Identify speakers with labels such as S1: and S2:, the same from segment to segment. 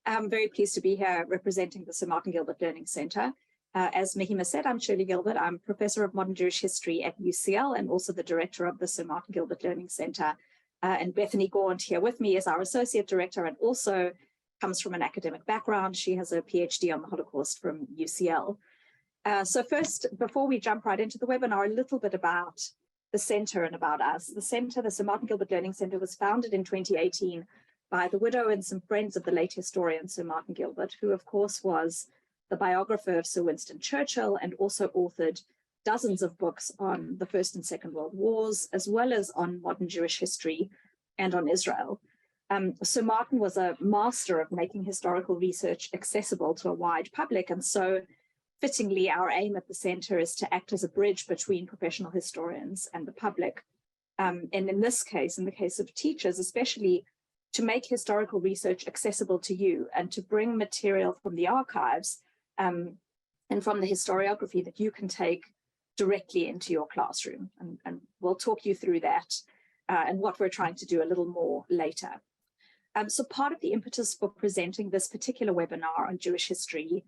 S1: I'm very pleased to be here representing the Sir Martin Gilbert Learning Centre. As Mahima said, I'm Shirli Gilbert. I'm Professor of Modern Jewish History at UCL and also the Director of the Sir Martin Gilbert Learning Centre. And Bethany Gaunt here with me is our Associate Director and also comes from an academic background. She has a PhD on the Holocaust from UCL. So first, before we jump right into the webinar, a little bit about the centre and about us. The centre, the Sir Martin Gilbert Learning Centre, was founded in 2018 by the widow and some friends of the late historian Sir Martin Gilbert, who of course was the biographer of Sir Winston Churchill and also authored dozens of books on the First and Second World Wars, as well as on modern Jewish history and on Israel. Sir Martin was a master of making historical research accessible to a wide public, and so fittingly, our aim at the centre is to act as a bridge between professional historians and the public. And in this case, in the case of teachers, especially to make historical research accessible to you and to bring material from the archives and from the historiography that you can take directly into your classroom. And we'll talk you through that and what we're trying to do a little more later. So part of the impetus for presenting this particular webinar on Jewish history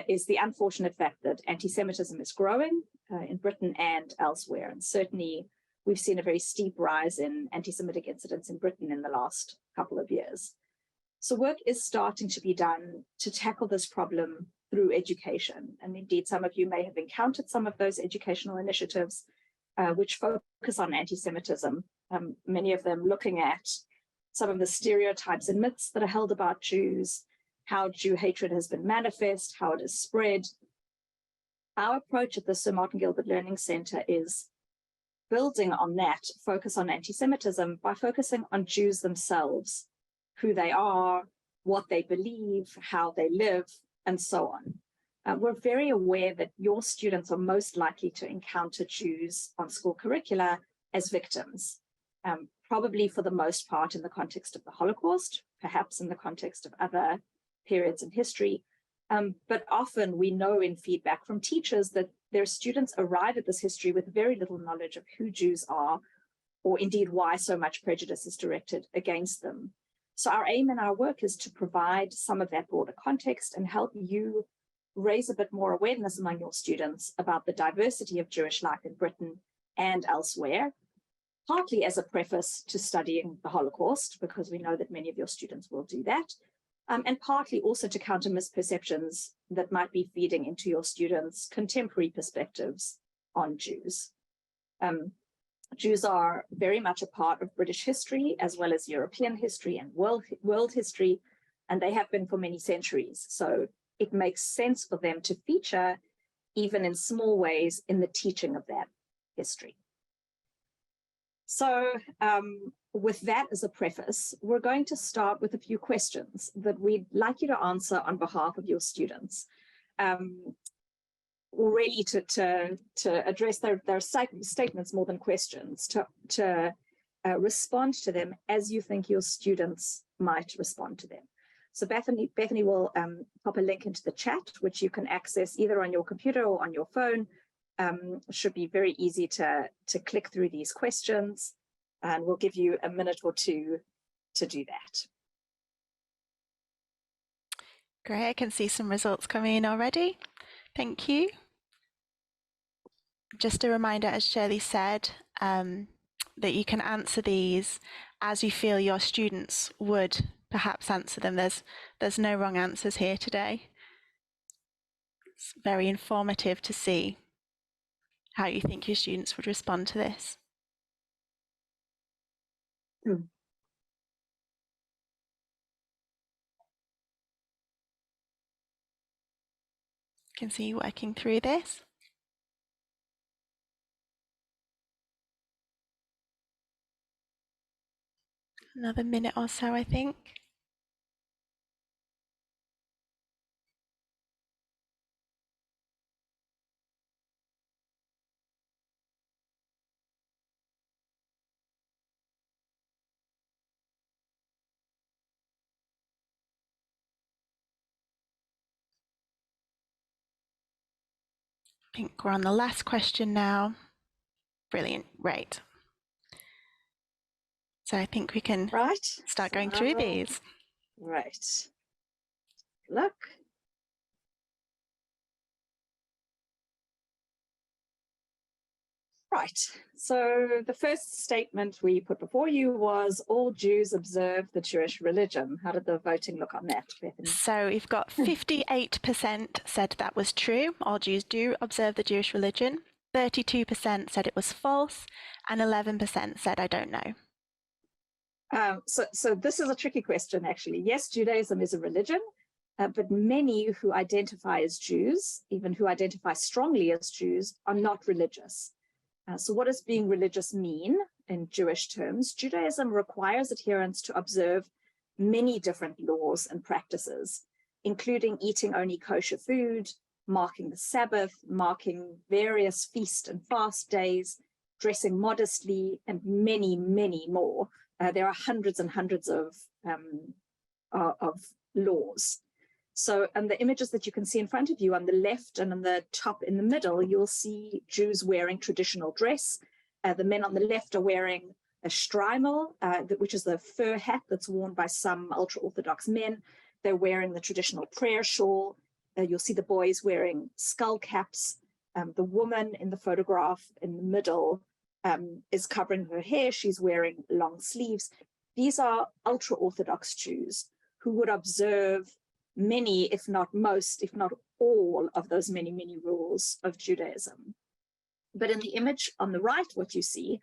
S1: is the unfortunate fact that anti-Semitism is growing in Britain and elsewhere. And certainly we've seen a very steep rise in anti-Semitic incidents in Britain in the last couple of years. So work is starting to be done to tackle this problem through education. And indeed, some of you may have encountered some of those educational initiatives which focus on anti-Semitism, many of them looking at some of the stereotypes and myths that are held about Jews, how Jew hatred has been manifest, how it is spread. Our approach at the Sir Martin Gilbert Learning Centre is building on that focus on anti-Semitism by focusing on Jews themselves, who they are, what they believe, how they live, and so on. We're very aware that your students are most likely to encounter Jews on school curricula as victims, probably for the most part in the context of the Holocaust, perhaps in the context of other periods in history. But often we know in feedback from teachers that their students arrive at this history with very little knowledge of who Jews are, or indeed why so much prejudice is directed against them. So our aim in our work is to provide some of that broader context and help you raise a bit more awareness among your students about the diversity of Jewish life in Britain and elsewhere, partly as a preface to studying the Holocaust, because we know that many of your students will do that, and partly also to counter misperceptions that might be feeding into your students' contemporary perspectives on Jews. Jews are very much a part of British history, as well as European history and world history, and they have been for many centuries. So it makes sense for them to feature, even in small ways, in the teaching of that history. So with that as a preface, we're going to start with a few questions that we'd like you to answer on behalf of your students. Really to address their statements more than questions, to respond to them as you think your students might respond to them. So Bethany will pop a link into the chat, which you can access either on your computer or on your phone. Should be very easy to click through these questions, and we'll give you a minute or two to do that.
S2: Great, I can see some results coming in already. Thank you. Just a reminder, as Shirley said, that you can answer these as you feel your students would perhaps answer them. There's no wrong answers here today. It's very informative to see how you think your students would respond to this.
S1: Mm.
S2: Can see you working through this. Another minute or so, I think. I think we're on the last question now. Brilliant, right. So I think we can start going through these.
S1: Right. look. Right, so the first statement we put before you was all Jews observe the Jewish religion. How did the voting look on that, Bethany?
S2: So we've got 58% said that was true. All Jews do observe the Jewish religion. 32% said it was false, and 11% said, I don't know.
S1: So this is a tricky question, actually. Yes, Judaism is a religion, but many who identify as Jews, even who identify strongly as Jews, are not religious. So what does being religious mean in Jewish terms? Judaism requires adherents to observe many different laws and practices, including eating only kosher food, marking the Sabbath, marking various feast and fast days, dressing modestly, and many, many more. There are hundreds and hundreds of laws. So, and the images that you can see in front of you on the left and on the top in the middle, you'll see Jews wearing traditional dress. The men on the left are wearing a shtreimel, which is the fur hat that's worn by some ultra-Orthodox men. They're wearing the traditional prayer shawl. You'll see the boys wearing skull caps. The woman in the photograph in the middle is covering her hair. She's wearing long sleeves. These are ultra-Orthodox Jews who would observe many, if not most, if not all of those many, many rules of Judaism. But in the image on the right, what you see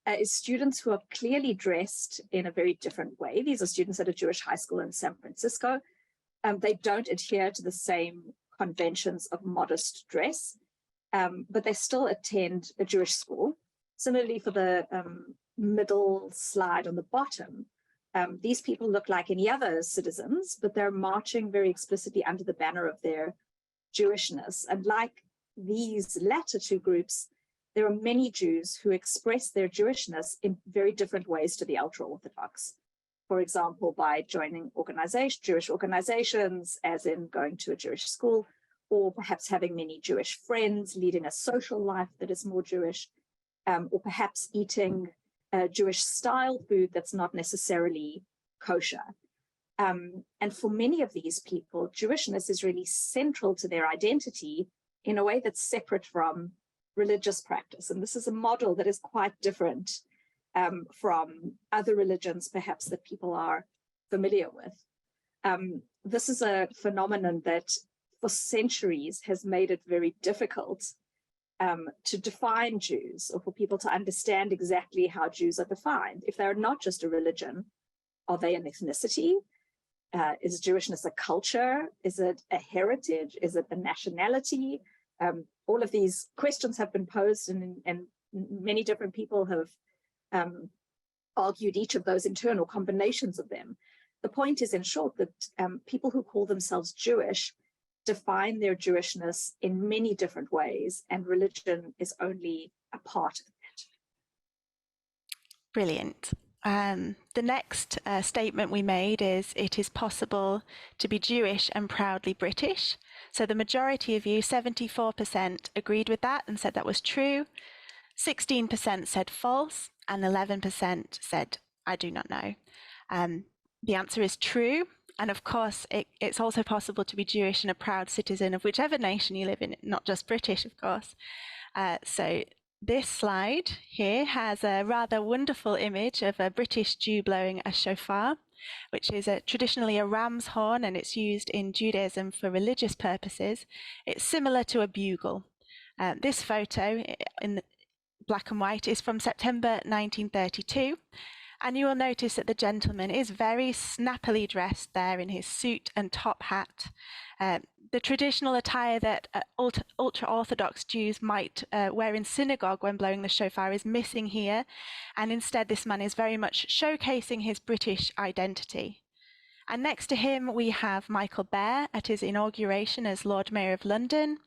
S1: is students who are clearly dressed in a very different way. These are students at a Jewish high school in San Francisco. They don't adhere to the same conventions of modest dress, but they still attend a Jewish school. Similarly, for the middle slide on the bottom, these people look like any other citizens, but they're marching very explicitly under the banner of their Jewishness. And like these latter two groups, there are many Jews who express their Jewishness in very different ways to the ultra-Orthodox. For example, by joining Jewish organizations, as in going to a Jewish school, or perhaps having many Jewish friends, leading a social life that is more Jewish, or perhaps eating Jewish style food that's not necessarily kosher. And for many of these people, Jewishness is really central to their identity in a way that's separate from religious practice. And this is a model that is quite different from other religions, perhaps, that people are familiar with. This is a phenomenon that for centuries has made it very difficult to define Jews, or for people to understand exactly how Jews are defined. If they're not just a religion, are they an ethnicity? Is Jewishness a culture? Is it a heritage? Is it a nationality? All of these questions have been posed, and many different people have argued each of those internal combinations of them. The point is, in short, that people who call themselves Jewish define their Jewishness in many different ways, and religion is only a part of that.
S2: Brilliant. The next statement we made is, it is possible to be Jewish and proudly British. So the majority of you, 74%, agreed with that and said that was true. 16% said false, and 11% said, I do not know. The answer is true. And of course, it's also possible to be Jewish and a proud citizen of whichever nation you live in, not just British, of course. So this slide here has a rather wonderful image of a British Jew blowing a shofar, which is traditionally a ram's horn, and it's used in Judaism for religious purposes. It's similar to a bugle. This photo in black and white is from September 1932. And you will notice that the gentleman is very snappily dressed there in his suit and top hat. The traditional attire that ultra-Orthodox Jews might wear in synagogue when blowing the shofar is missing here. And instead, this man is very much showcasing his British identity. And next to him, we have Michael Bear at his inauguration as Lord Mayor of London.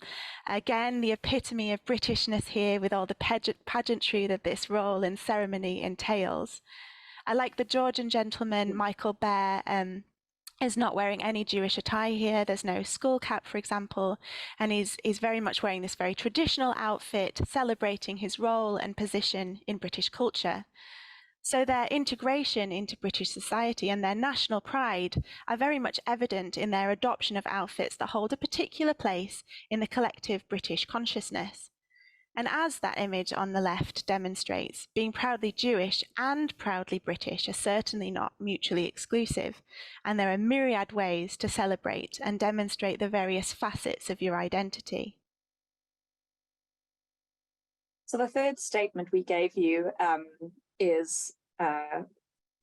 S2: Again, the epitome of Britishness here, with all the pageantry that this role and ceremony entails. Like the Georgian gentleman, Michael Bear is not wearing any Jewish attire here. There's no skull cap, for example, and he's very much wearing this very traditional outfit, celebrating his role and position in British culture. So their integration into British society and their national pride are very much evident in their adoption of outfits that hold a particular place in the collective British consciousness. And as that image on the left demonstrates, being proudly Jewish and proudly British are certainly not mutually exclusive, and there are myriad ways to celebrate and demonstrate the various facets of your identity.
S1: So the third statement we gave you is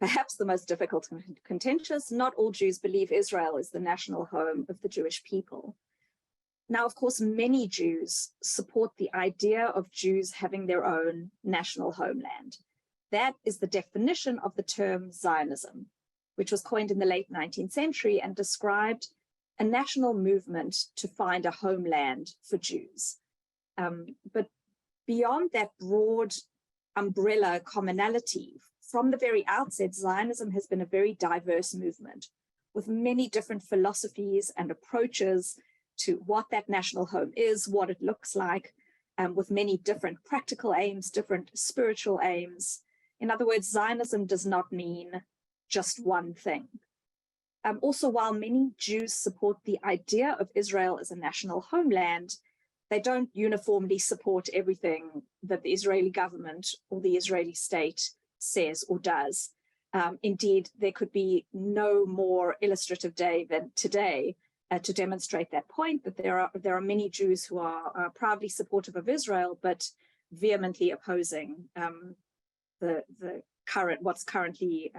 S1: perhaps the most difficult and contentious. Not all Jews believe Israel is the national home of the Jewish people. Now, of course, many Jews support the idea of Jews having their own national homeland. That is the definition of the term Zionism, which was coined in the late 19th century and described a national movement to find a homeland for Jews. But beyond that broad umbrella commonality, from the very outset, Zionism has been a very diverse movement with many different philosophies and approaches to what that national home is, what it looks like, with many different practical aims, different spiritual aims. In other words, Zionism does not mean just one thing. Also, while many Jews support the idea of Israel as a national homeland, they don't uniformly support everything that the Israeli government or the Israeli state says or does. Indeed, there could be no more illustrative day than today to demonstrate that point, that there are many Jews who are proudly supportive of Israel, but vehemently opposing what's currently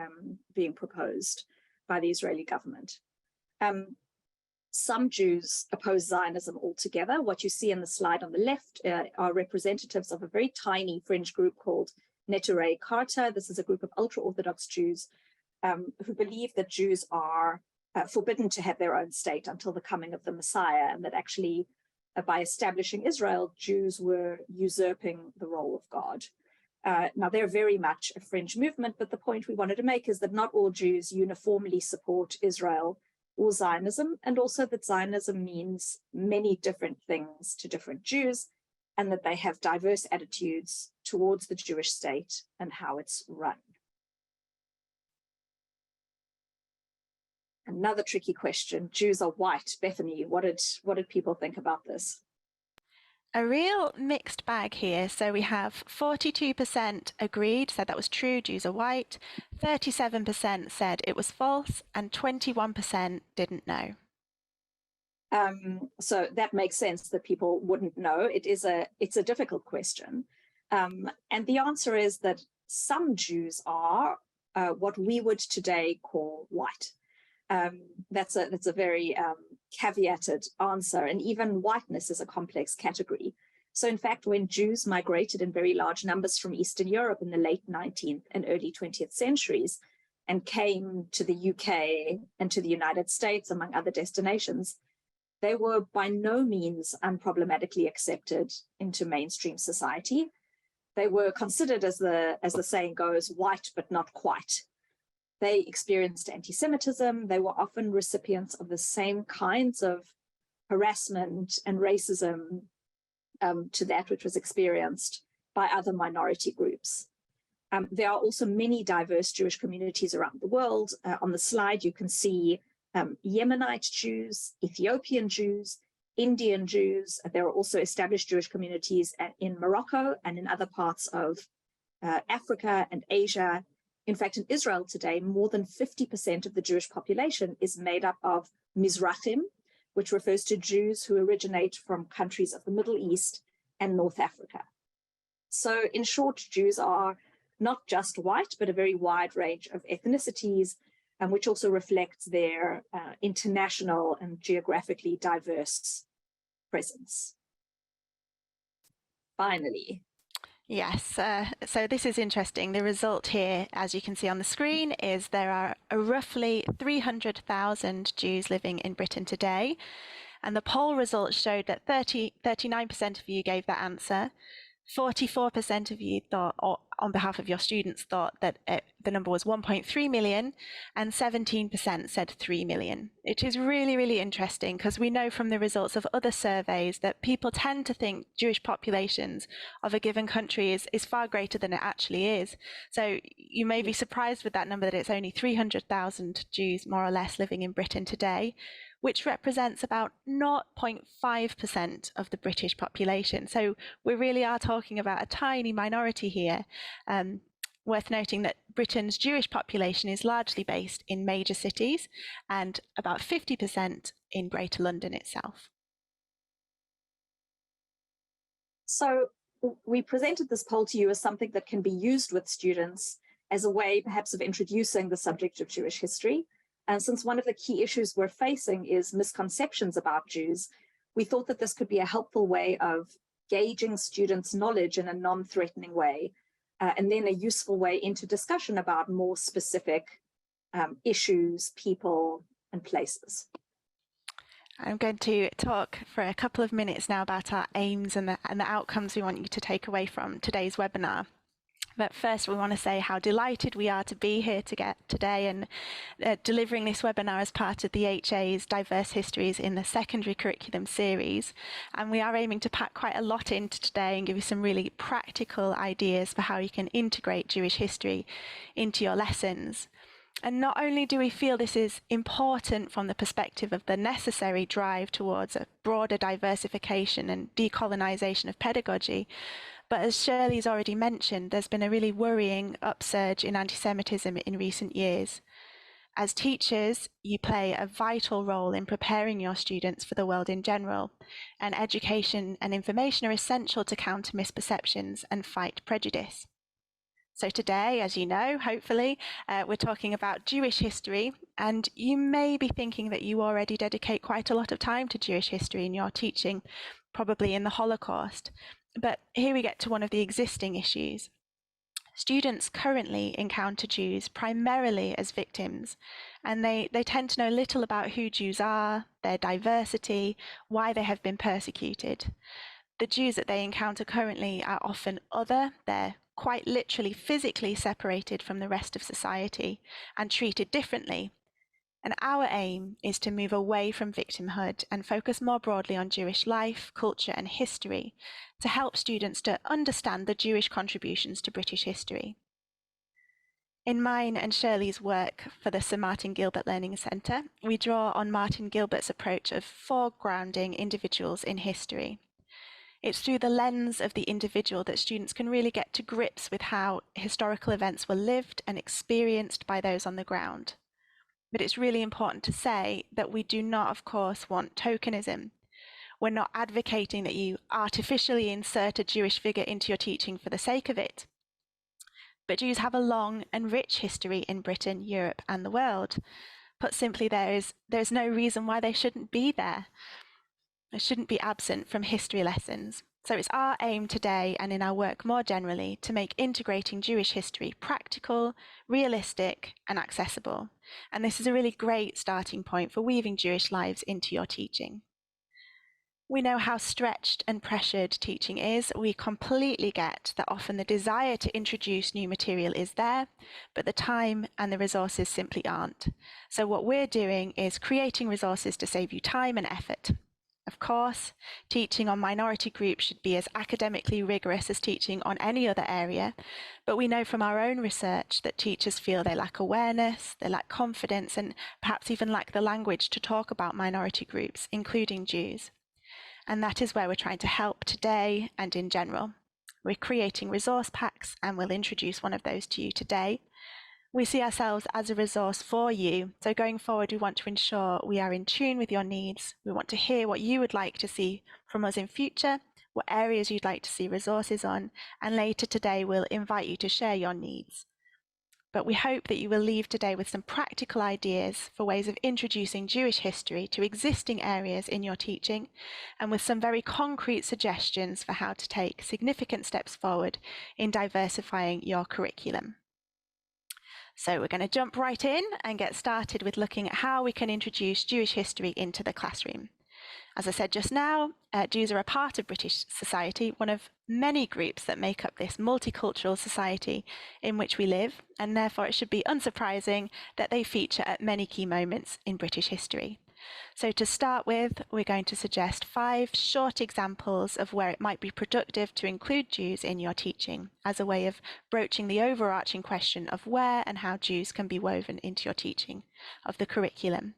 S1: being proposed by the Israeli government. Some Jews oppose Zionism altogether. What you see in the slide on the left are representatives of a very tiny fringe group called Neturei Karta. This is a group of ultra-Orthodox Jews who believe that Jews are forbidden to have their own state until the coming of the Messiah, and that actually by establishing Israel, Jews were usurping the role of God. Now, they're very much a fringe movement, but the point we wanted to make is that not all Jews uniformly support Israel or Zionism, and also that Zionism means many different things to different Jews, and that they have diverse attitudes towards the Jewish state and how it's run. Another tricky question. Jews are white. Bethany, what did people think about this?
S2: A real mixed bag here. So we have 42% agreed, said that was true, Jews are white, 37% said it was false, and 21% didn't know.
S1: So that makes sense that people wouldn't know. It's a difficult question. And the answer is that some Jews are what we would today call white. That's a very caveated answer, and even whiteness is a complex category. So in fact, when Jews migrated in very large numbers from Eastern Europe in the late 19th and early 20th centuries and came to the UK and to the United States, among other destinations, they were by no means unproblematically accepted into mainstream society. They were considered, as the saying goes, white but not quite. They experienced antisemitism. They were often recipients of the same kinds of harassment and racism to that which was experienced by other minority groups. There are also many diverse Jewish communities around the world. On the slide, you can see Yemenite Jews, Ethiopian Jews, Indian Jews. There are also established Jewish communities in Morocco and in other parts of Africa and Asia. In fact, in Israel today, more than 50% of the Jewish population is made up of Mizrahim, which refers to Jews who originate from countries of the Middle East and North Africa. So in short, Jews are not just white, but a very wide range of ethnicities, which also reflects their international and geographically diverse presence. Finally.
S2: Yes, so this is interesting. The result here, as you can see on the screen, is there are roughly 300,000 Jews living in Britain today. And the poll results showed that 39% of you gave that answer. 44% of you thought, or on behalf of your students, thought that the number was 1.3 million, and 17% said 3 million, which is really, really interesting because we know from the results of other surveys that people tend to think Jewish populations of a given country is far greater than it actually is. So you may be surprised with that number that it's only 300,000 Jews, more or less, living in Britain today, which represents about 0.5% of the British population. So we really are talking about a tiny minority here. Worth noting that Britain's Jewish population is largely based in major cities and about 50% in Greater London itself.
S1: So we presented this poll to you as something that can be used with students as a way perhaps of introducing the subject of Jewish history. And since one of the key issues we're facing is misconceptions about Jews, we thought that this could be a helpful way of gauging students' knowledge in a non-threatening way, and then a useful way into discussion about more specific issues, people, and places.
S2: I'm going to talk for a couple of minutes now about our aims and the outcomes we want you to take away from today's webinar. But first, we want to say how delighted we are to be here today and delivering this webinar as part of the HA's Diverse Histories in the Secondary Curriculum series. And we are aiming to pack quite a lot into today and give you some really practical ideas for how you can integrate Jewish history into your lessons. And not only do we feel this is important from the perspective of the necessary drive towards a broader diversification and decolonization of pedagogy, but as Shirli's already mentioned, there's been a really worrying upsurge in antisemitism in recent years. As teachers, you play a vital role in preparing your students for the world in general, and education and information are essential to counter misperceptions and fight prejudice. So today, as you know, hopefully, we're talking about Jewish history, and you may be thinking that you already dedicate quite a lot of time to Jewish history in your teaching, probably in the Holocaust. But here we get to one of the existing issues. Students currently encounter Jews primarily as victims, and they tend to know little about who Jews are, their diversity, why they have been persecuted. The Jews that they encounter currently are often other. They're quite literally physically separated from the rest of society and treated differently. And our aim is to move away from victimhood and focus more broadly on Jewish life, culture, and history to help students to understand the Jewish contributions to British history. In mine and Shirli's work for the Sir Martin Gilbert Learning Centre, we draw on Martin Gilbert's approach of foregrounding individuals in history. It's through the lens of the individual that students can really get to grips with how historical events were lived and experienced by those on the ground. But it's really important to say that we do not, of course, want tokenism. We're not advocating that you artificially insert a Jewish figure into your teaching for the sake of it. But Jews have a long and rich history in Britain, Europe, and the world. Put simply, there's no reason why they shouldn't be there. They shouldn't be absent from history lessons. So it's our aim today and in our work more generally to make integrating Jewish history practical, realistic, and accessible. And this is a really great starting point for weaving Jewish lives into your teaching. We know how stretched and pressured teaching is. We completely get that often the desire to introduce new material is there, but the time and the resources simply aren't. So what we're doing is creating resources to save you time and effort. Of course, teaching on minority groups should be as academically rigorous as teaching on any other area, but we know from our own research that teachers feel they lack awareness, they lack confidence, and perhaps even lack the language to talk about minority groups, including Jews. And that is where we're trying to help today and in general. We're creating resource packs, and we'll introduce one of those to you today. We see ourselves as a resource for you. So going forward, we want to ensure we are in tune with your needs. We want to hear what you would like to see from us in future, what areas you'd like to see resources on, and later today we'll invite you to share your needs. But we hope that you will leave today with some practical ideas for ways of introducing Jewish history to existing areas in your teaching, and with some very concrete suggestions for how to take significant steps forward in diversifying your curriculum. So we're going to jump right in and get started with looking at how we can introduce Jewish history into the classroom. As I said just now, Jews are a part of British society, one of many groups that make up this multicultural society in which we live, and therefore it should be unsurprising that they feature at many key moments in British history. So to start with, we're going to suggest 5 short examples of where it might be productive to include Jews in your teaching as a way of broaching the overarching question of where and how Jews can be woven into your teaching of the curriculum.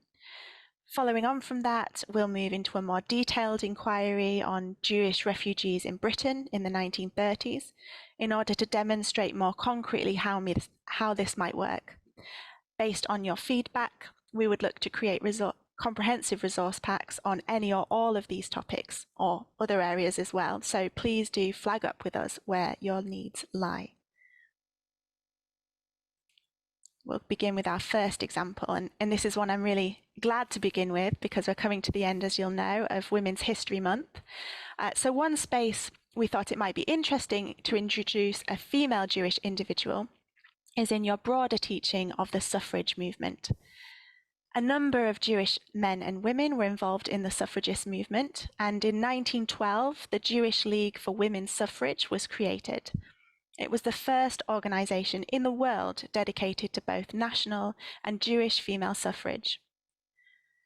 S2: Following on from that, we'll move into a more detailed inquiry on Jewish refugees in Britain in the 1930s in order to demonstrate more concretely how this might work. Based on your feedback, we would look to create comprehensive resource packs on any or all of these topics or other areas as well. So please do flag up with us where your needs lie. We'll begin with our first example, and this is one I'm really glad to begin with because we're coming to the end, as you'll know, of Women's History Month. So one space we thought it might be interesting to introduce a female Jewish individual is in your broader teaching of the suffrage movement. A number of Jewish men and women were involved in the suffragist movement, and in 1912, the Jewish League for Women's Suffrage was created. It was the first organisation in the world dedicated to both national and Jewish female suffrage.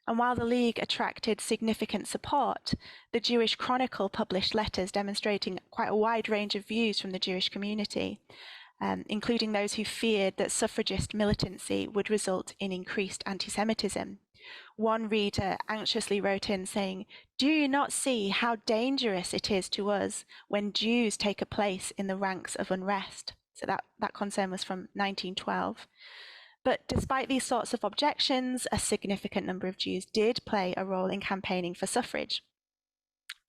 S2: And while the League attracted significant support, the Jewish Chronicle published letters demonstrating quite a wide range of views from the Jewish community, including those who feared that suffragist militancy would result in increased antisemitism. One reader anxiously wrote in saying, "Do you not see how dangerous it is to us when Jews take a place in the ranks of unrest?" So that concern was from 1912. But despite these sorts of objections, a significant number of Jews did play a role in campaigning for suffrage.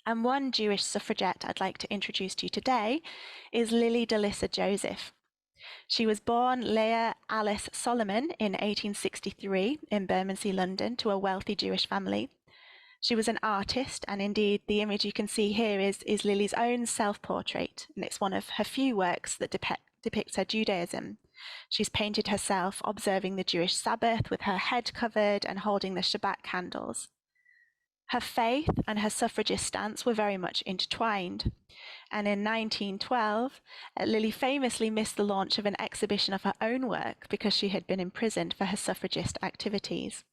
S2: And one Jewish suffragette I'd like to introduce to you today is Lily Delissa Joseph. She was born Leah Alice Solomon in 1863 in Bermondsey, London, to a wealthy Jewish family. She was an artist, and indeed the image you can see here is Lily's own self-portrait, and it's one of her few works that depicts her Judaism. She's painted herself observing the Jewish Sabbath with her head covered and holding the Shabbat candles. Her faith and her suffragist stance were very much intertwined. And in 1912, Lily famously missed the launch of an exhibition of her own work because she had been imprisoned for her suffragist activities.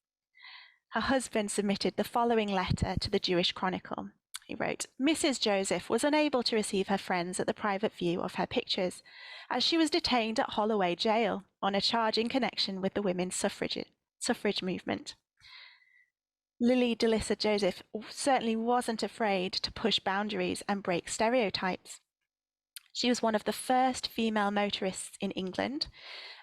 S2: Her husband submitted the following letter to the Jewish Chronicle. He wrote, "Mrs. Joseph was unable to receive her friends at the private view of her pictures, as she was detained at Holloway Jail on a charge in connection with the women's suffrage movement." Lily Delissa Joseph certainly wasn't afraid to push boundaries and break stereotypes. She was one of the first female motorists in England,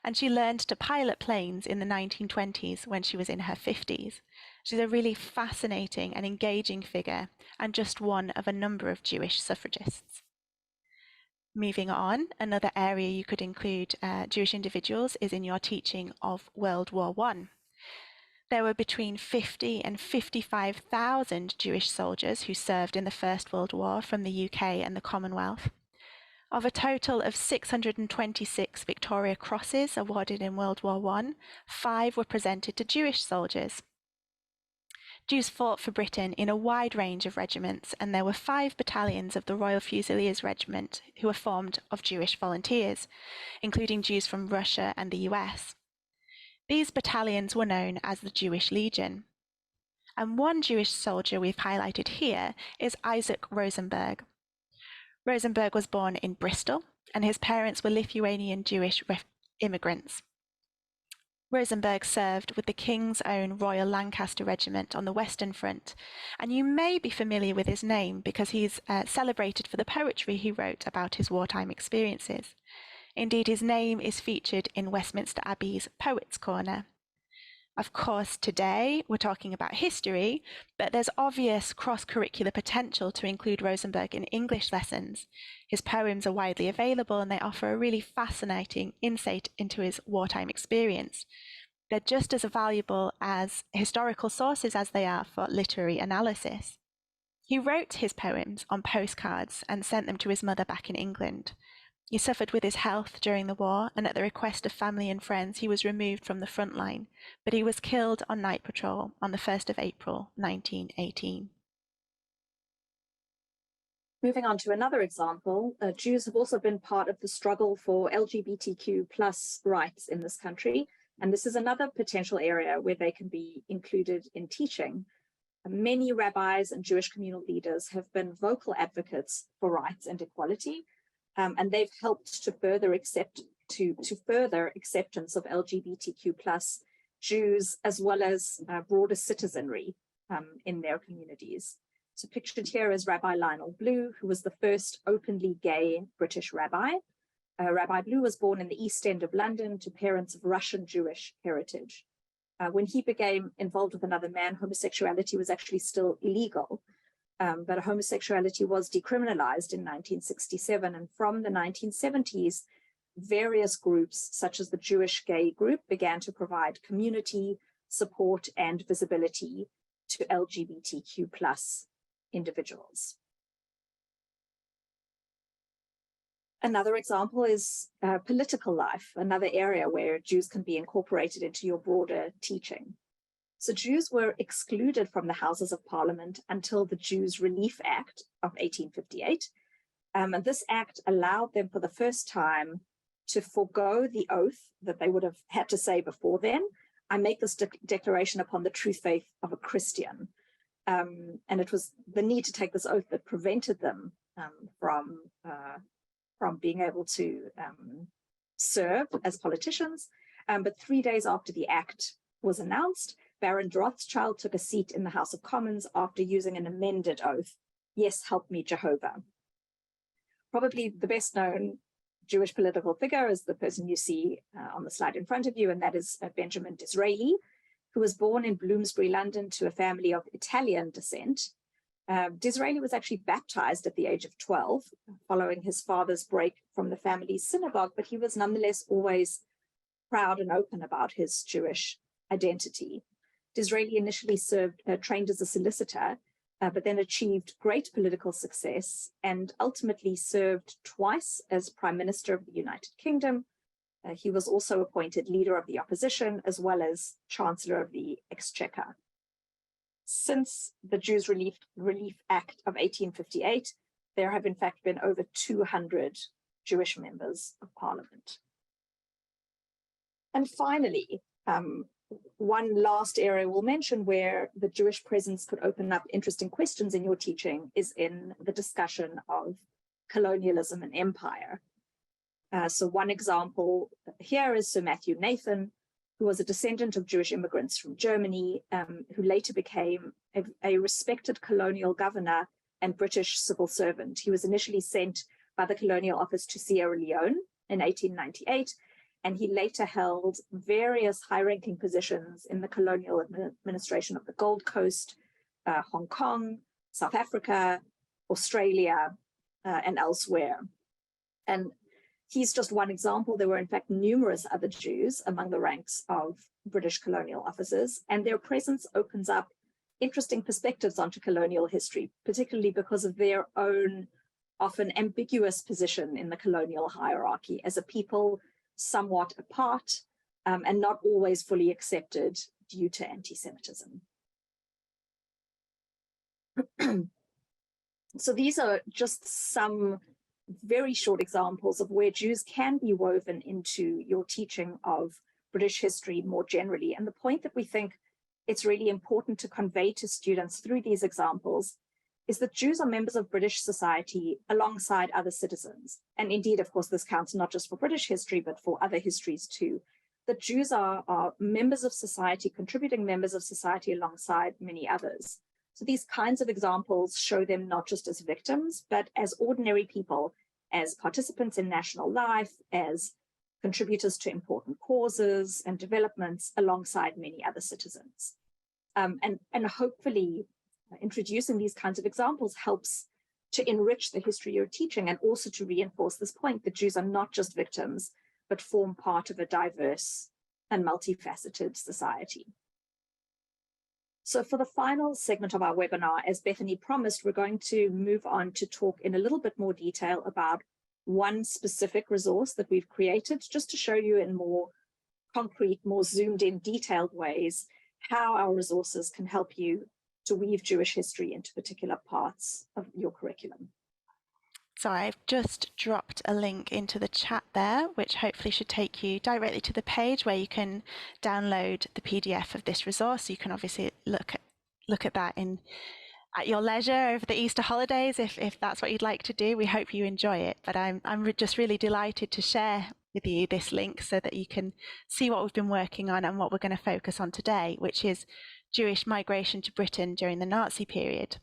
S2: and she learned to pilot planes in the 1920s when she was in her 50s. She's a really fascinating and engaging figure, and just one of a number of Jewish suffragists. Moving on, another area you could include Jewish individuals is in your teaching of World War I. There were between 50 and 55,000 Jewish soldiers who served in the First World War from the UK and the Commonwealth. Of a total of 626 Victoria Crosses awarded in World War I, 5 were presented to Jewish soldiers. Jews fought for Britain in a wide range of regiments, and there were 5 battalions of the Royal Fusiliers Regiment who were formed of Jewish volunteers, including Jews from Russia and the US. These battalions were known as the Jewish Legion. And one Jewish soldier we've highlighted here is Isaac Rosenberg. Rosenberg was born in Bristol, and his parents were Lithuanian Jewish immigrants. Rosenberg served with the King's Own Royal Lancaster Regiment on the Western Front, and you may be familiar with his name because he's celebrated for the poetry he wrote about his wartime experiences. Indeed, his name is featured in Westminster Abbey's Poets' Corner. Of course, today we're talking about history, but there's obvious cross-curricular potential to include Rosenberg in English lessons. His poems are widely available and they offer a really fascinating insight into his wartime experience. They're just as valuable as historical sources as they are for literary analysis. He wrote his poems on postcards and sent them to his mother back in England. He suffered with his health during the war, and at the request of family and friends, he was removed from the front line, but he was killed on night patrol on the 1st of April, 1918.
S1: Moving on to another example, Jews have also been part of the struggle for LGBTQ plus rights in this country. And this is another potential area where they can be included in teaching. Many rabbis and Jewish communal leaders have been vocal advocates for rights and equality, and they've helped to further further acceptance of LGBTQ plus Jews as well as broader citizenry in their communities. So pictured here is Rabbi Lionel Blue, who was the first openly gay British rabbi. Rabbi Blue was born in the East End of London to parents of Russian Jewish heritage. When he became involved with another man, homosexuality was actually still illegal, but homosexuality was decriminalized in 1967. And from the 1970s, various groups, such as the Jewish Gay Group, began to provide community support and visibility to LGBTQ plus individuals. Another example is political life, another area where Jews can be incorporated into your broader teaching. So Jews were excluded from the Houses of Parliament until the Jews Relief Act of 1858. And this act allowed them for the first time to forego the oath that they would have had to say before then. I make this declaration upon the true faith of a Christian. And it was the need to take this oath that prevented them from being able to serve as politicians. But 3 days after the act was announced, Baron Rothschild took a seat in the House of Commons after using an amended oath, "Yes, help me, Jehovah." Probably the best known Jewish political figure is the person you see on the slide in front of you, and that is Benjamin Disraeli, who was born in Bloomsbury, London, to a family of Italian descent. Disraeli was actually baptized at the age of 12, following his father's break from the family's synagogue, but he was nonetheless always proud and open about his Jewish identity. Disraeli initially trained as a solicitor, but then achieved great political success and ultimately served twice as Prime Minister of the United Kingdom. He was also appointed leader of the opposition as well as Chancellor of the Exchequer. Since the Jews Relief Act of 1858, there have in fact been over 200 Jewish members of Parliament. And finally, one last area we'll mention where the Jewish presence could open up interesting questions in your teaching is in the discussion of colonialism and empire. So one example here is Sir Matthew Nathan, who was a descendant of Jewish immigrants from Germany, who later became a respected colonial governor and British civil servant. He was initially sent by the Colonial Office to Sierra Leone in 1898, and he later held various high-ranking positions in the colonial administration of the Gold Coast, Hong Kong, South Africa, Australia, and elsewhere. And he's just one example. There were, in fact, numerous other Jews among the ranks of British colonial officers, and their presence opens up interesting perspectives onto colonial history, particularly because of their own often ambiguous position in the colonial hierarchy as a people somewhat apart and not always fully accepted due to anti-Semitism. So these are just some very short examples of where Jews can be woven into your teaching of British history more generally. And the point that we think it's really important to convey to students through these examples is that Jews are members of British society alongside other citizens. And indeed, of course, this counts not just for British history, but for other histories too. That Jews are members of society, contributing members of society alongside many others. So these kinds of examples show them not just as victims, but as ordinary people, as participants in national life, as contributors to important causes and developments alongside many other citizens. And hopefully introducing these kinds of examples helps to enrich the history you're teaching and also to reinforce this point that Jews are not just victims, but form part of a diverse and multifaceted society. So for the final segment of our webinar, as Bethany promised, we're going to move on to talk in a little bit more detail about one specific resource that we've created, just to show you in more concrete, more zoomed in, detailed ways, how our resources can help you to weave Jewish history into particular parts of your curriculum.
S2: So I've just dropped a link into the chat there, which hopefully should take you directly to the page where you can download the PDF of this resource. You can obviously look at that at your leisure over the Easter holidays, if that's what you'd like to do. We hope you enjoy it. But I'm just really delighted to share with you this link so that you can see what we've been working on and what we're going to focus on today, which is Jewish migration to Britain during the Nazi period.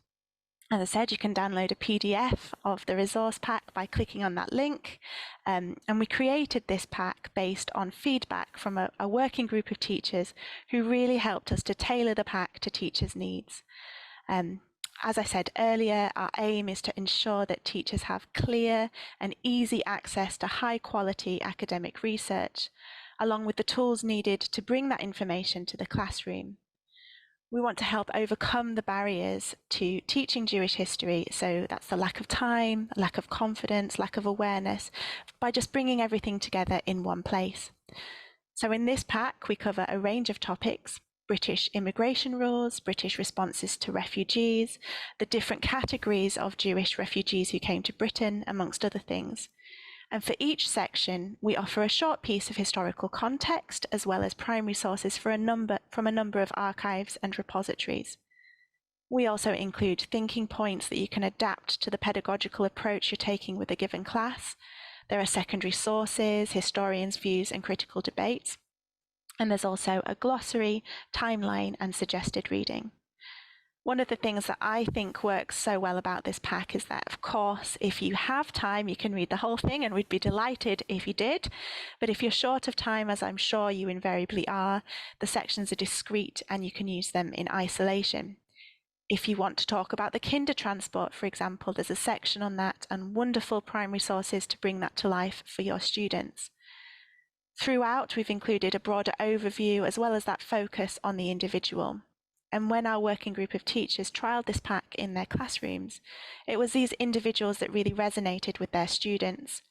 S2: As I said, you can download a PDF of the resource pack by clicking on that link. And we created this pack based on feedback from a working group of teachers who really helped us to tailor the pack to teachers' needs. As I said earlier, our aim is to ensure that teachers have clear and easy access to high quality academic research, along with the tools needed to bring that information to the classroom. We want to help overcome the barriers to teaching Jewish history, so that's the lack of time, lack of confidence, lack of awareness, by just bringing everything together in one place. So in this pack, we cover a range of topics: British immigration rules, British responses to refugees, the different categories of Jewish refugees who came to Britain, amongst other things. And for each section, we offer a short piece of historical context, as well as primary sources from a number of archives and repositories. We also include thinking points that you can adapt to the pedagogical approach you're taking with a given class. There are secondary sources, historians' views, and critical debates. And there's also a glossary, timeline, and suggested reading. One of the things that I think works so well about this pack is that, of course, if you have time, you can read the whole thing, and we'd be delighted if you did. But if you're short of time, as I'm sure you invariably are, the sections are discrete and you can use them in isolation. If you want to talk about the kinder transport, for example, there's a section on that and wonderful primary sources to bring that to life for your students. Throughout, we've included a broader overview as well as that focus on the individual. And when our working group of teachers trialled this pack in their classrooms, it was these individuals that really resonated with their students.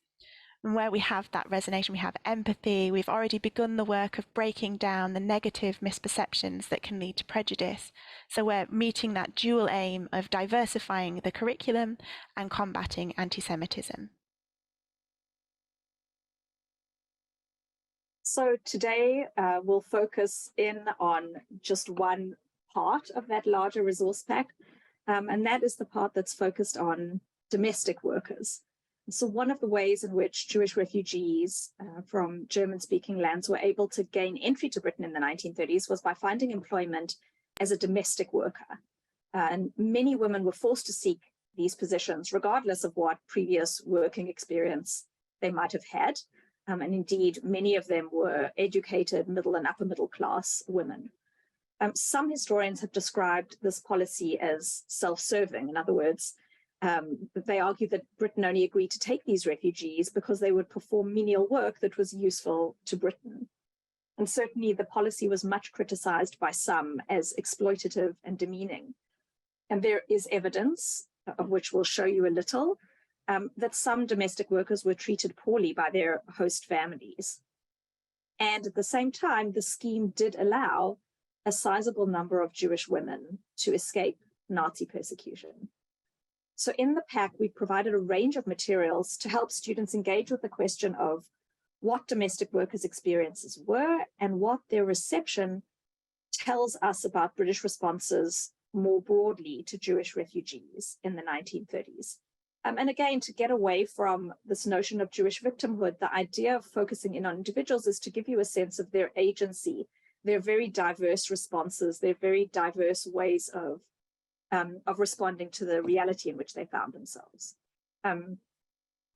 S2: And where we have that resonation, we have empathy. We've already begun the work of breaking down the negative misperceptions that can lead to prejudice. So we're meeting that dual aim of diversifying the curriculum and combating antisemitism.
S1: So today we'll focus in on just one part of that larger resource pack, and that is the part that's focused on domestic workers. So one of the ways in which Jewish refugees from German-speaking lands were able to gain entry to Britain in the 1930s was by finding employment as a domestic worker. And many women were forced to seek these positions, regardless of what previous working experience they might have had. And indeed, many of them were educated middle and upper middle class women. Some historians have described this policy as self-serving. In other words, they argue that Britain only agreed to take these refugees because they would perform menial work that was useful to Britain. And certainly the policy was much criticized by some as exploitative and demeaning. And there is evidence, of which we'll show you a little, that some domestic workers were treated poorly by their host families. And at the same time, the scheme did allow a sizable number of Jewish women to escape Nazi persecution. So in the pack, we provided a range of materials to help students engage with the question of what domestic workers' experiences were and what their reception tells us about British responses more broadly to Jewish refugees in the 1930s. And again, to get away from this notion of Jewish victimhood, the idea of focusing in on individuals is to give you a sense of their agency, their very diverse responses, their very diverse ways of responding to the reality in which they found themselves.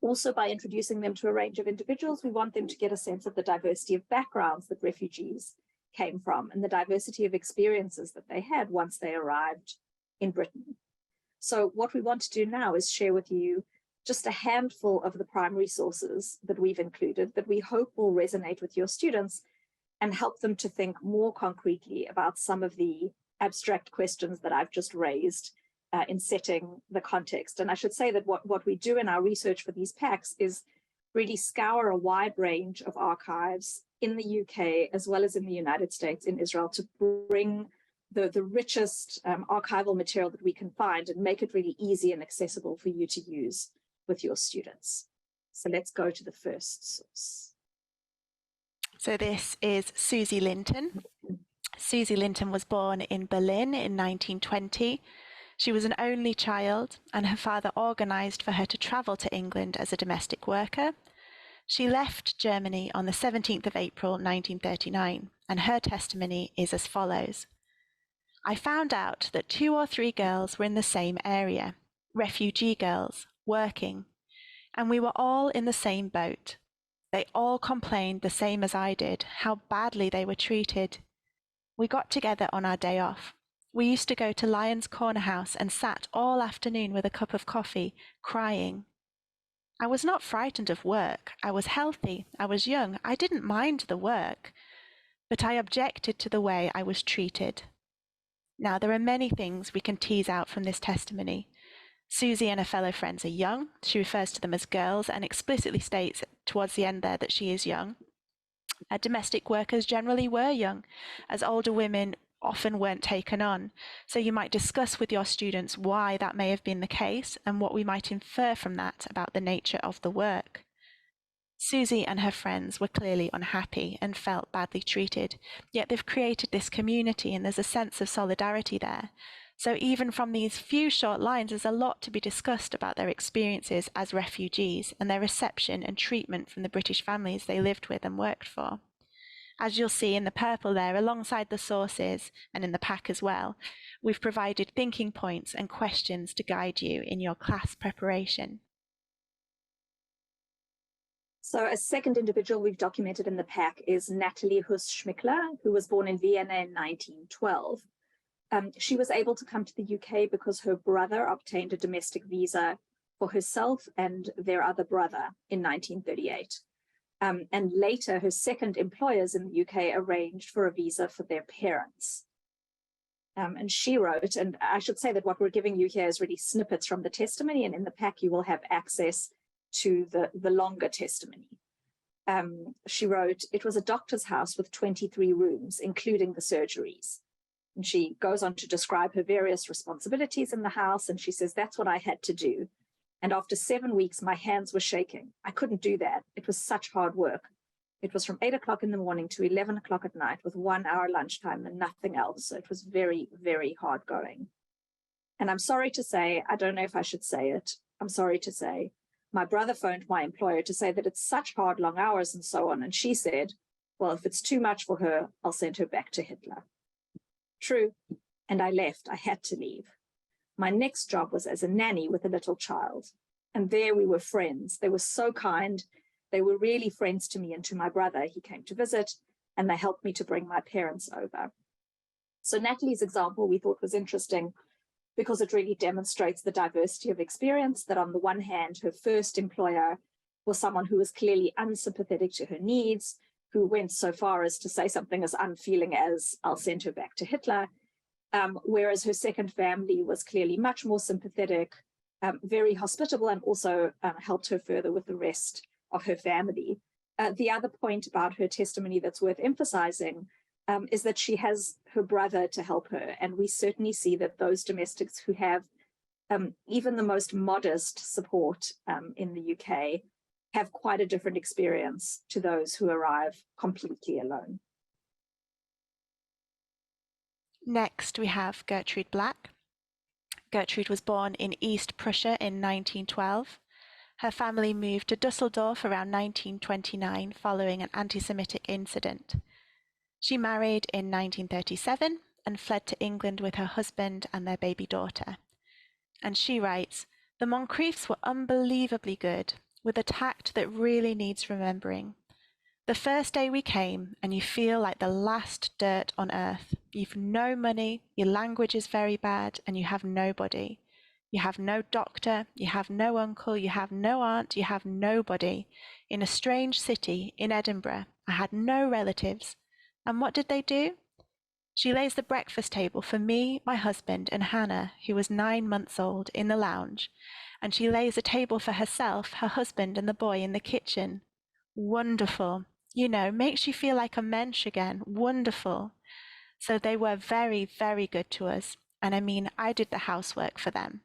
S1: Also, by introducing them to a range of individuals, we want them to get a sense of the diversity of backgrounds that refugees came from and the diversity of experiences that they had once they arrived in Britain. So what we want to do now is share with you just a handful of the primary sources that we've included that we hope will resonate with your students and help them to think more concretely about some of the abstract questions that I've just raised in setting the context. And I should say that what we do in our research for these packs is really scour a wide range of archives in the UK, as well as in the United States, in Israel, to bring the richest archival material that we can find and make it really easy and accessible for you to use with your students. So let's go to the first source.
S2: So this is Susi Linton. Susi Linton was born in Berlin in 1920. She was an only child, and her father organised for her to travel to England as a domestic worker. She left Germany on the 17th of April 1939, and her testimony is as follows. I found out that 2 or 3 girls were in the same area, refugee girls, working, and we were all in the same boat. They all complained the same as I did, how badly they were treated. We got together on our day off. We used to go to Lyons Corner House and sat all afternoon with a cup of coffee, crying. I was not frightened of work. I was healthy. I was young. I didn't mind the work. But I objected to the way I was treated. Now, there are many things we can tease out from this testimony. Susi and her fellow friends are young. She refers to them as girls and explicitly states towards the end there that she is young. Domestic workers generally were young, as older women often weren't taken on. So you might discuss with your students why that may have been the case and what we might infer from that about the nature of the work. Susi and her friends were clearly unhappy and felt badly treated, yet they've created this community and there's a sense of solidarity there. So even from these few short lines, there's a lot to be discussed about their experiences as refugees and their reception and treatment from the British families they lived with and worked for. As you'll see in the purple there, alongside the sources and in the pack as well, we've provided thinking points and questions to guide you in your class preparation.
S1: So a second individual we've documented in the pack is Natalie Huss-Smickler, who was born in Vienna in 1912. She was able to come to the UK because her brother obtained a domestic visa for herself and their other brother in 1938. And later, her second employers in the UK arranged for a visa for their parents. And she wrote, and I should say that what we're giving you here is really snippets from the testimony, and in the pack you will have access to the longer testimony. She wrote, it was a doctor's house with 23 rooms, including the surgeries. And she goes on to describe her various responsibilities in the house, and she says, that's what I had to do. And after 7 weeks, my hands were shaking. I couldn't do that. It was such hard work. It was from 8 o'clock in the morning to 11 o'clock at night with 1 hour lunchtime and nothing else. So it was very, very hard going. And I'm sorry to say, I don't know if I should say it. I'm sorry to say, my brother phoned my employer to say that it's such hard, long hours and so on. And she said, well, if it's too much for her, I'll send her back to Hitler. True. And I left. I had to leave. My next job was as a nanny with a little child. And there we were friends. They were so kind. They were really friends to me and to my brother. He came to visit and they helped me to bring my parents over. So Natalie's example we thought was interesting because it really demonstrates the diversity of experience, that on the one hand, her first employer was someone who was clearly unsympathetic to her needs, who went so far as to say something as unfeeling as, I'll send her back to Hitler, whereas her second family was clearly much more sympathetic, very hospitable, and also helped her further with the rest of her family. The other point about her testimony that's worth emphasizing is that she has her brother to help her. And we certainly see that those domestics who have even the most modest support in the UK have quite a different experience to those who arrive completely alone.
S2: Next, we have Gertrude Black. Gertrude was born in East Prussia in 1912. Her family moved to Dusseldorf around 1929 following an anti-Semitic incident. She married in 1937 and fled to England with her husband and their baby daughter. And she writes, the Moncriefs were unbelievably good, with a tact that really needs remembering. The first day we came, and you feel like the last dirt on earth. You've no money, your language is very bad, and you have nobody. You have no doctor, you have no uncle, you have no aunt, you have nobody. In a strange city, in Edinburgh, I had no relatives. And what did they do? She lays the breakfast table for me, my husband, and Hannah, who was 9 months old, in the lounge. And she lays a table for herself, her husband, and the boy in the kitchen. Wonderful. You know, makes you feel like a mensch again. Wonderful. So they were very, very good to us. And I mean, I did the housework for them.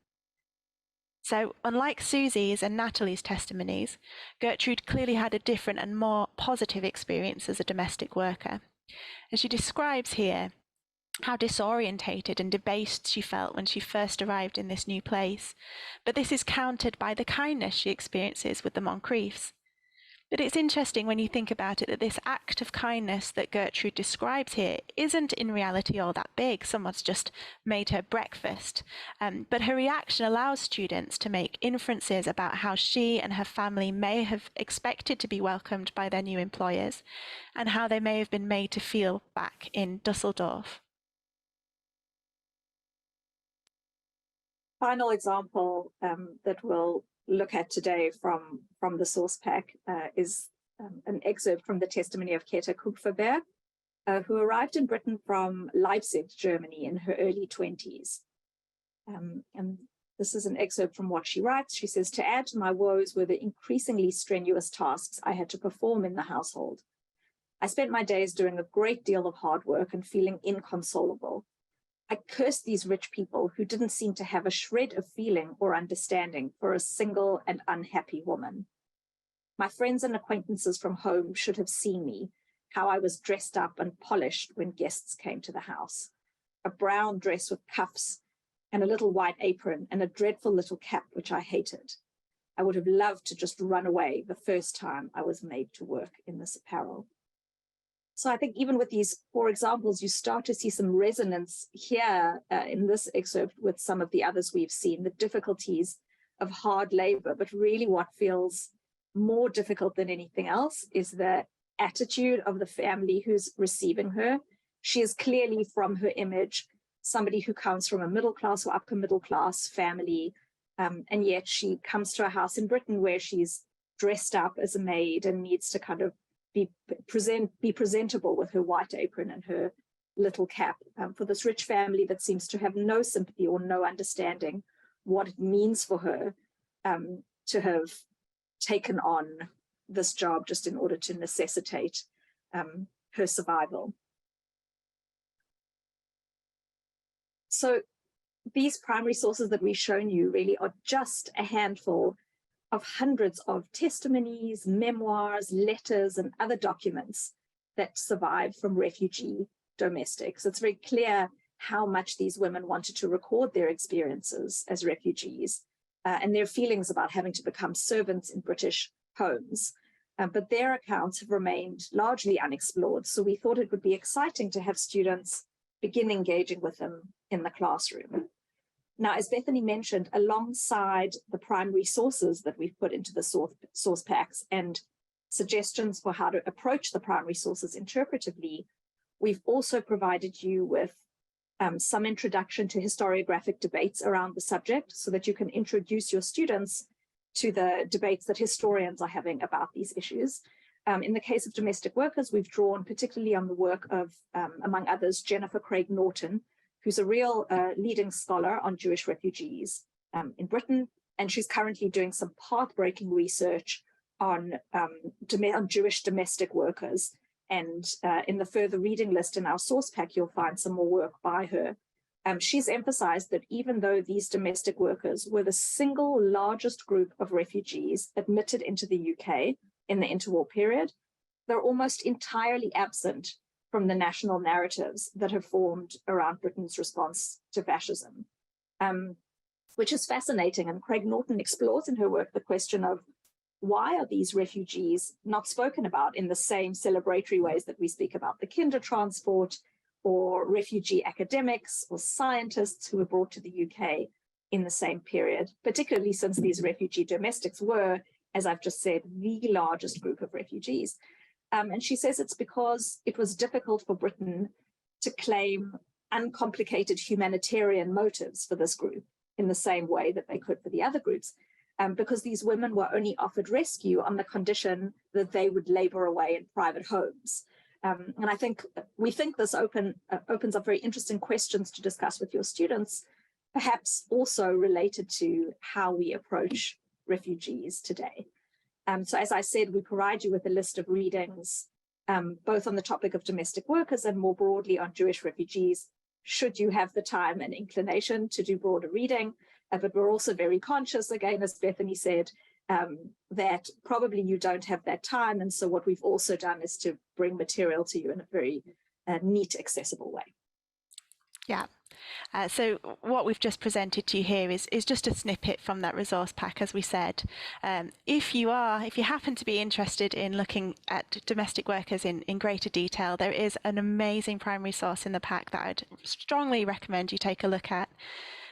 S2: So unlike Susi's and Natalie's testimonies, Gertrude clearly had a different and more positive experience as a domestic worker. And she describes here how disorientated and debased she felt when she first arrived in this new place. But this is countered by the kindness she experiences with the Moncriefs. But it's interesting when you think about it that this act of kindness that Gertrude describes here isn't in reality all that big. Someone's just made her breakfast. But her reaction allows students to make inferences about how she and her family may have expected to be welcomed by their new employers and how they may have been made to feel back in Dusseldorf.
S1: Final example that we'll look at today from the source pack is an excerpt from the testimony of Käthe Kupferberg, who arrived in Britain from Leipzig, Germany in her early 20s. And this is an excerpt from what she writes. She says, "To add to my woes were the increasingly strenuous tasks I had to perform in the household. I spent my days doing a great deal of hard work and feeling inconsolable. I cursed these rich people who didn't seem to have a shred of feeling or understanding for a single and unhappy woman. My friends and acquaintances from home should have seen me, how I was dressed up and polished when guests came to the house. A brown dress with cuffs and a little white apron and a dreadful little cap, which I hated. I would have loved to just run away the first time I was made to work in this apparel." So I think even with these 4 examples, you start to see some resonance here in this excerpt with some of the others we've seen, the difficulties of hard labor. But really what feels more difficult than anything else is the attitude of the family who's receiving her. She is clearly, from her image, somebody who comes from a middle class or upper middle class family. And yet she comes to a house in Britain where she's dressed up as a maid and needs to kind of be presentable with her white apron and her little cap, for this rich family that seems to have no sympathy or no understanding what it means for her to have taken on this job just in order to necessitate her survival. So these primary sources that we've shown you really are just a handful of hundreds of testimonies, memoirs, letters, and other documents that survived from refugee domestics. It's very clear how much these women wanted to record their experiences as refugees and their feelings about having to become servants in British homes. But their accounts have remained largely unexplored. So we thought it would be exciting to have students begin engaging with them in the classroom. Now, as Bethany mentioned, alongside the primary sources that we've put into the source packs and suggestions for how to approach the primary sources interpretively, we've also provided you with some introduction to historiographic debates around the subject so that you can introduce your students to the debates that historians are having about these issues. In the case of domestic workers, we've drawn particularly on the work of, among others, Jennifer Craig Norton, who's a real leading scholar on Jewish refugees in Britain, and she's currently doing some path-breaking research on Jewish domestic workers. And in the further reading list in our source pack, you'll find some more work by her. She's emphasized that even though these domestic workers were the single largest group of refugees admitted into the UK in the interwar period, they're almost entirely absent from the national narratives that have formed around Britain's response to fascism, which is fascinating. And Craig Norton explores in her work the question of why are these refugees not spoken about in the same celebratory ways that we speak about the Kindertransport or refugee academics or scientists who were brought to the UK in the same period, particularly since these refugee domestics were, as I've just said, the largest group of refugees. And she says it's because it was difficult for Britain to claim uncomplicated humanitarian motives for this group in the same way that they could for the other groups, because these women were only offered rescue on the condition that they would labor away in private homes. And I think we think this opens up very interesting questions to discuss with your students, perhaps also related to how we approach refugees today. So as I said, we provide you with a list of readings, both on the topic of domestic workers and more broadly on Jewish refugees, should you have the time and inclination to do broader reading. but we're also very conscious, again, as Bethany said, that probably you don't have that time. And so what we've also done is to bring material to you in a very neat, accessible way.
S2: Yeah. So what we've just presented to you here is just a snippet from that resource pack, as we said. If you happen to be interested in looking at domestic workers in greater detail, there is an amazing primary source in the pack that I'd strongly recommend you take a look at,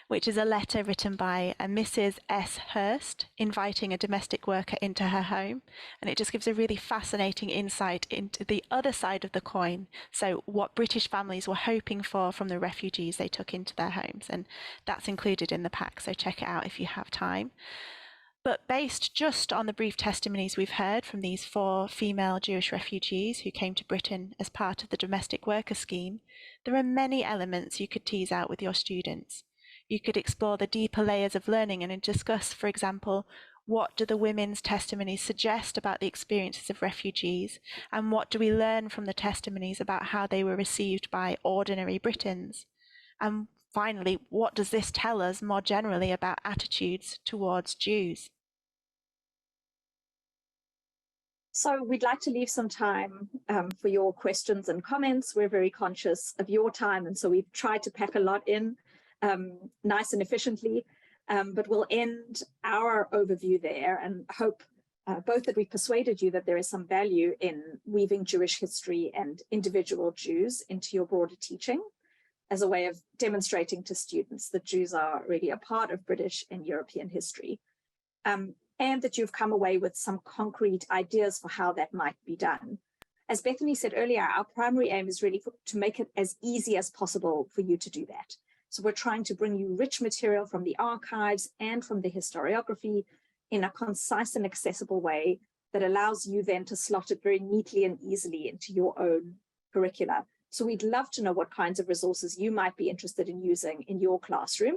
S2: which is a letter written by a Mrs. S. Hurst inviting a domestic worker into her home. And it just gives a really fascinating insight into the other side of the coin. So what British families were hoping for from the refugees they took into their homes. And that's included in the pack, so check it out if you have time. But based just on the brief testimonies we've heard from these 4 female Jewish refugees who came to Britain as part of the domestic worker scheme, there are many elements you could tease out with your students. You could explore the deeper layers of learning and discuss, for example, what do the women's testimonies suggest about the experiences of refugees, and what do we learn from the testimonies about how they were received by ordinary Britons? And finally, what does this tell us more generally about attitudes towards Jews?
S1: So we'd like to leave some time for your questions and comments. We're very conscious of your time, and so we've tried to pack a lot in nice and efficiently, but we'll end our overview there and hope both that we've persuaded you that there is some value in weaving Jewish history and individual Jews into your broader teaching as a way of demonstrating to students that Jews are really a part of British and European history, and that you've come away with some concrete ideas for how that might be done. As Bethany said earlier, our primary aim is really to make it as easy as possible for you to do that. So we're trying to bring you rich material from the archives and from the historiography in a concise and accessible way that allows you then to slot it very neatly and easily into your own curricula. So we'd love to know what kinds of resources you might be interested in using in your classroom.